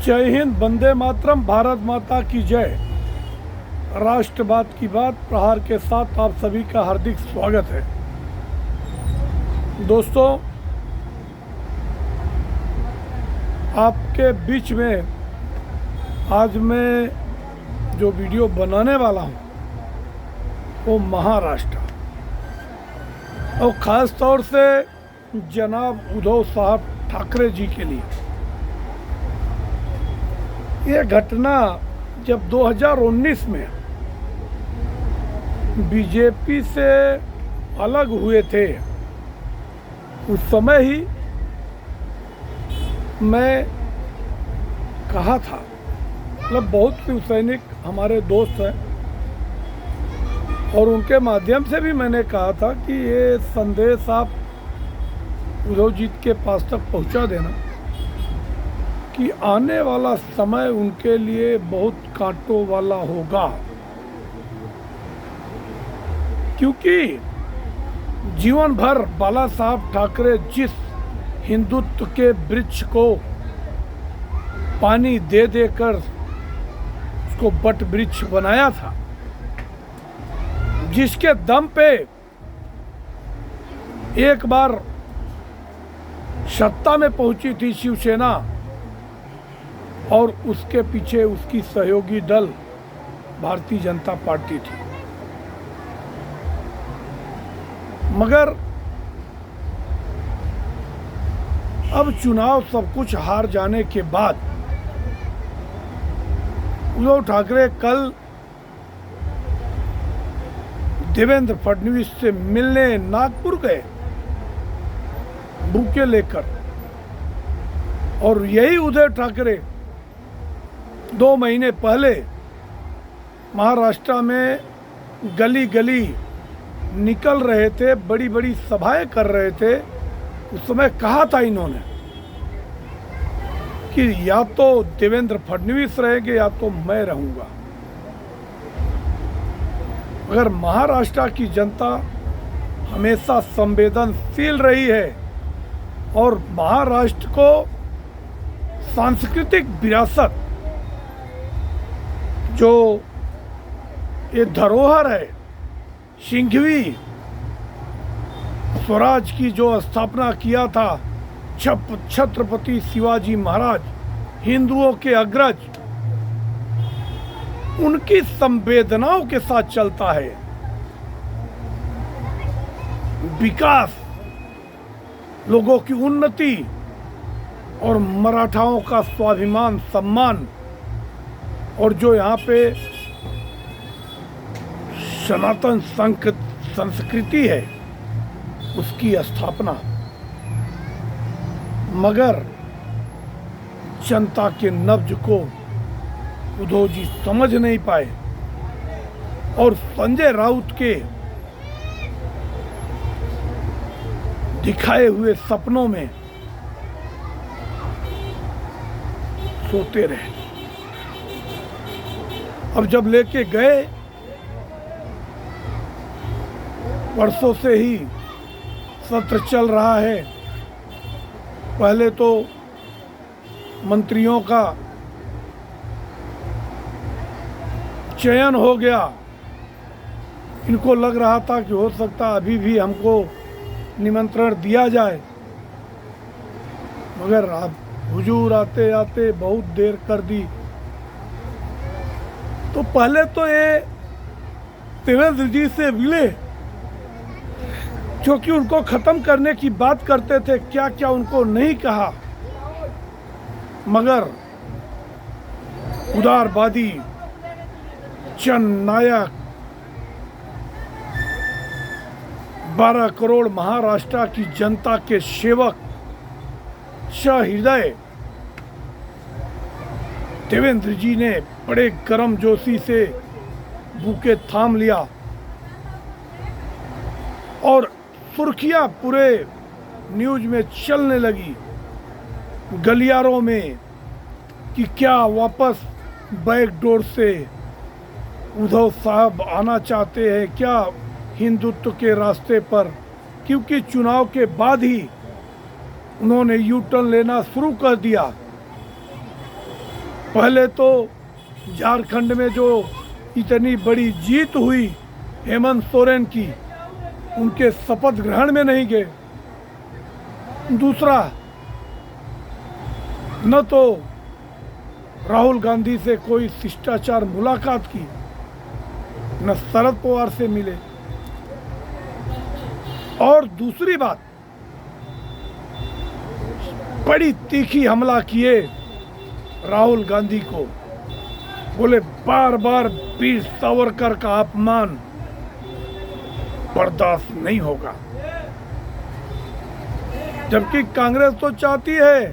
जय हिंद, वंदे मातरम, भारत माता की जय। राष्ट्रवाद की बात प्रहार के साथ आप सभी का हार्दिक स्वागत है। दोस्तों, आपके बीच में आज मैं जो वीडियो बनाने वाला हूँ वो महाराष्ट्र और ख़ास तौर से जनाब उद्धव साहब ठाकरे जी के लिए। ये घटना जब 2019 में बीजेपी से अलग हुए थे, उस समय ही मैं कहा था, मतलब बहुत शिवसैनिक हमारे दोस्त हैं और उनके माध्यम से भी मैंने कहा था कि ये संदेश आप उद्धव जी के पास तक पहुंचा देना कि आने वाला समय उनके लिए बहुत कांटों वाला होगा, क्योंकि जीवन भर बाला साहब ठाकरे जिस हिंदुत्व के वृक्ष को पानी दे देकर उसको बट वृक्ष बनाया था, जिसके दम पे एक बार सत्ता में पहुंची थी शिवसेना और उसके पीछे उसकी सहयोगी दल भारतीय जनता पार्टी थी। मगर अब चुनाव सब कुछ हार जाने के बाद उद्धव ठाकरे कल देवेंद्र फडणवीस से मिलने नागपुर गए बुके लेकर, और यही उद्धव ठाकरे 2 महीने पहले महाराष्ट्र में गली गली निकल रहे थे, बड़ी बड़ी सभाएं कर रहे थे। उस समय कहा था इन्होंने कि या तो देवेंद्र फडणवीस रहेंगे या तो मैं रहूंगा। अगर महाराष्ट्र की जनता हमेशा संवेदनशील रही है और महाराष्ट्र को सांस्कृतिक विरासत जो ये धरोहर है, सिंघवी स्वराज की जो स्थापना किया था छत्रपति शिवाजी महाराज, हिंदुओं के अग्रज, उनकी संवेदनाओं के साथ चलता है। विकास, लोगों की उन्नति और मराठाओं का स्वाभिमान, सम्मान, और जो यहाँ पे सनातन संस्कृति है उसकी स्थापना। मगर जनता के नब्ज को उद्धव जी समझ नहीं पाए और संजय राउत के दिखाए हुए सपनों में सोते रहे। अब जब लेके गए, परसों से ही सत्र चल रहा है। पहले तो मंत्रियों का चयन हो गया। इनको लग रहा था कि हो सकता अभी भी हमको निमंत्रण दिया जाए, मगर अब हुजूर आते आते बहुत देर कर दी। तो पहले तो ये देवेंद्र जी से मिले, जो कि उनको खत्म करने की बात करते थे, क्या क्या उनको नहीं कहा, मगर उदारवादी जननायक 12 करोड़ महाराष्ट्र की जनता के सेवक सहृदय देवेंद्र जी ने बड़े गर्म जोशी से बुके थाम लिया और सुर्खियां पूरे न्यूज में चलने लगी, गलियारों में, कि क्या वापस बैकडोर से उद्धव साहब आना चाहते हैं क्या हिंदुत्व के रास्ते पर, क्योंकि चुनाव के बाद ही उन्होंने यू टर्न लेना शुरू कर दिया। पहले तो झारखंड में जो इतनी बड़ी जीत हुई हेमंत सोरेन की, उनके शपथ ग्रहण में नहीं गए। दूसरा, न तो राहुल गांधी से कोई शिष्टाचार मुलाकात की, न शरद पवार से मिले। और दूसरी बात, बड़ी तीखी हमला किए राहुल गांधी को, बोले बार बार वीर सावरकर का अपमान बर्दाश्त नहीं होगा। जबकि कांग्रेस तो चाहती है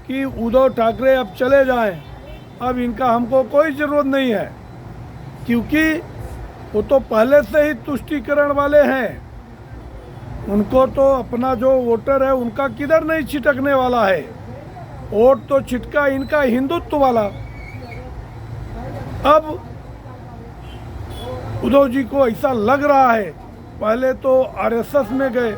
कि उद्धव ठाकरे अब चले जाएं, अब इनका हमको कोई जरूरत नहीं है, क्योंकि वो तो पहले से ही तुष्टीकरण वाले हैं। उनको तो अपना जो वोटर है उनका किधर नहीं छिटकने वाला है, वोट तो छिटका इनका हिंदुत्व वाला। अब उद्धव जी को ऐसा लग रहा है, पहले तो आरएसएस में गए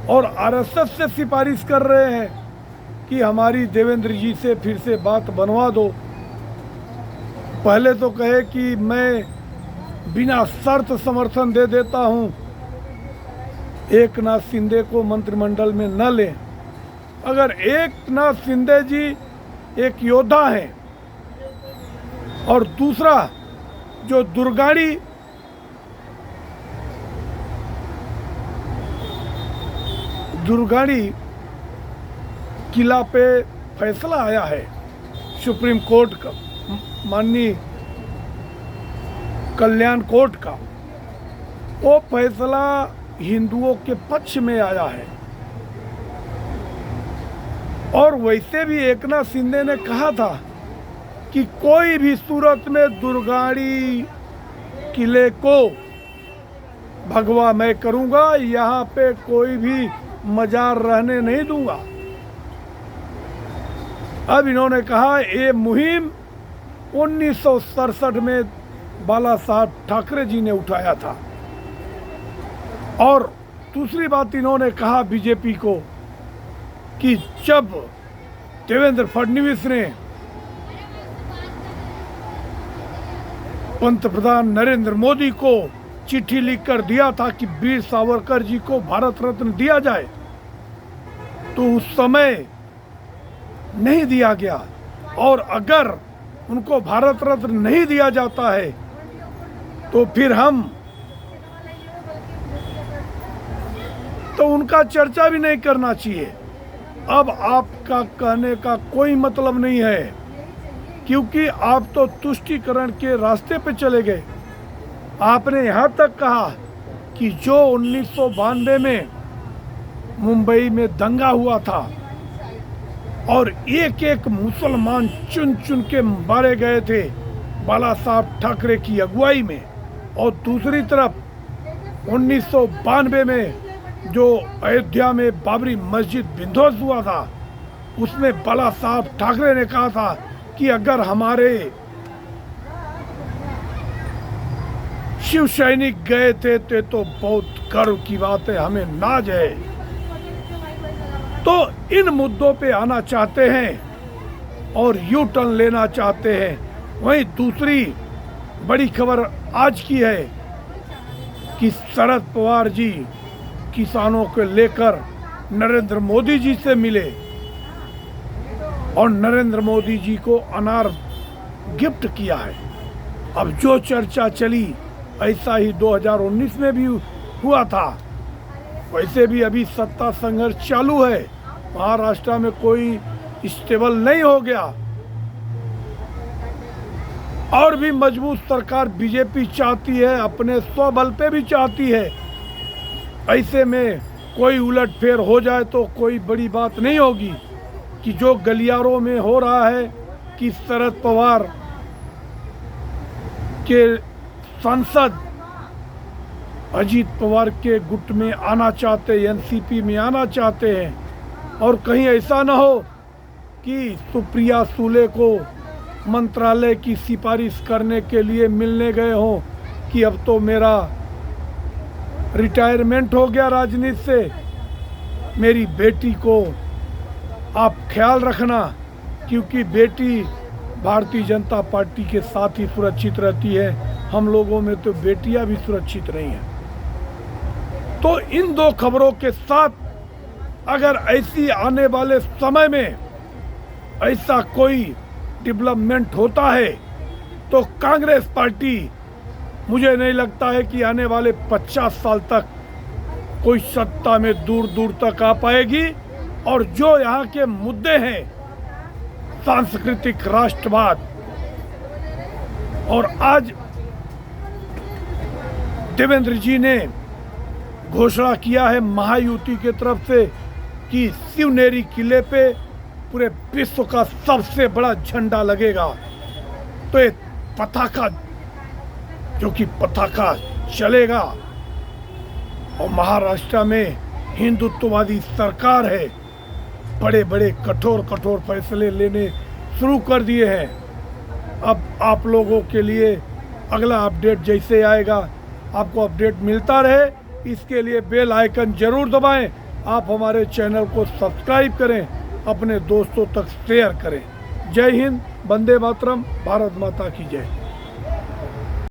और आरएसएस से सिफारिश कर रहे हैं कि हमारी देवेंद्र जी से फिर से बात बनवा दो। पहले तो कहे कि मैं बिना शर्त समर्थन दे देता हूं, एकनाथ शिंदे को मंत्रिमंडल में न लें। अगर एकनाथ शिंदे जी एक योद्धा हैं और दूसरा जो दुर्गाड़ी किला पे फैसला आया है सुप्रीम कोर्ट का, माननीय कल्याण कोर्ट का, वो फैसला हिंदुओं के पक्ष में आया है। और वैसे भी एकनाथ शिंदे ने कहा था कि कोई भी सूरत में दुर्गाड़ी किले को भगवा मैं करूंगा, यहाँ पे कोई भी मजार रहने नहीं दूंगा। अब इन्होंने कहा ये मुहिम 1967 में बाला साहब ठाकरे जी ने उठाया था। और दूसरी बात इन्होंने कहा बीजेपी को कि जब देवेंद्र फडणवीस ने पंतप्रधान नरेंद्र मोदी को चिट्ठी लिखकर दिया था कि वीर सावरकर जी को भारत रत्न दिया जाए, तो उस समय नहीं दिया गया। और अगर उनको भारत रत्न नहीं दिया जाता है तो फिर हम तो उनका चर्चा भी नहीं करना चाहिए। अब आपका कहने का कोई मतलब नहीं है, क्योंकि आप तो तुष्टीकरण के रास्ते पे चले गए। आपने यहाँ तक कहा कि जो 1992 में मुंबई में दंगा हुआ था और एक एक मुसलमान चुन चुन के मारे गए थे बाला साहब ठाकरे की अगुवाई में, और दूसरी तरफ 1992 में जो अयोध्या में बाबरी मस्जिद विध्वंस हुआ था, उसमें बाला साहब ठाकरे ने कहा था कि अगर हमारे शिव सैनिक गए थे तो बहुत गर्व की बात है, हमें नाज है। तो इन मुद्दों पे आना चाहते हैं और यू टर्न लेना चाहते हैं। वहीं दूसरी बड़ी खबर आज की है कि शरद पवार जी किसानों को लेकर नरेंद्र मोदी जी से मिले और नरेंद्र मोदी जी को अनार गिफ्ट किया है। अब जो चर्चा चली ऐसा ही 2019 में भी हुआ था, वैसे भी अभी सत्ता संघर्ष चालू है, महाराष्ट्र में कोई स्टेबल नहीं हो गया और भी मजबूत सरकार बीजेपी चाहती है, अपने स्वबल पे भी चाहती है। ऐसे में कोई उलटफेर हो जाए तो कोई बड़ी बात नहीं होगी कि जो गलियारों में हो रहा है कि शरद पवार के सांसद अजीत पवार के गुट में आना चाहते, एनसीपी में आना चाहते हैं, और कहीं ऐसा ना हो कि सुप्रिया सूले को मंत्रालय की सिफारिश करने के लिए मिलने गए हों कि अब तो मेरा रिटायरमेंट हो गया राजनीति से, मेरी बेटी को आप ख्याल रखना, क्योंकि बेटी भारतीय जनता पार्टी के साथ ही सुरक्षित रहती है, हम लोगों में तो बेटियां भी सुरक्षित नहीं हैं। तो इन दो खबरों के साथ अगर ऐसी आने वाले समय में ऐसा कोई डेवलपमेंट होता है तो कांग्रेस पार्टी, मुझे नहीं लगता है कि आने वाले 50 साल तक कोई सत्ता में दूर दूर तक आ पाएगी। और जो यहाँ के मुद्दे हैं, सांस्कृतिक राष्ट्रवाद, और आज देवेंद्र जी ने घोषणा किया है महायुति की तरफ से कि शिवनेरी किले पे पूरे विश्व का सबसे बड़ा झंडा लगेगा। तो ये पताका, जो कि पताका चलेगा, और महाराष्ट्र में हिंदुत्ववादी सरकार है, बड़े बड़े कठोर फैसले लेने शुरू कर दिए हैं। अब आप लोगों के लिए अगला अपडेट जैसे आएगा आपको अपडेट मिलता रहे, इसके लिए बेल आइकन जरूर दबाएं। आप हमारे चैनल को सब्सक्राइब करें, अपने दोस्तों तक शेयर करें। जय हिंद, वंदे मातरम, भारत माता की जय।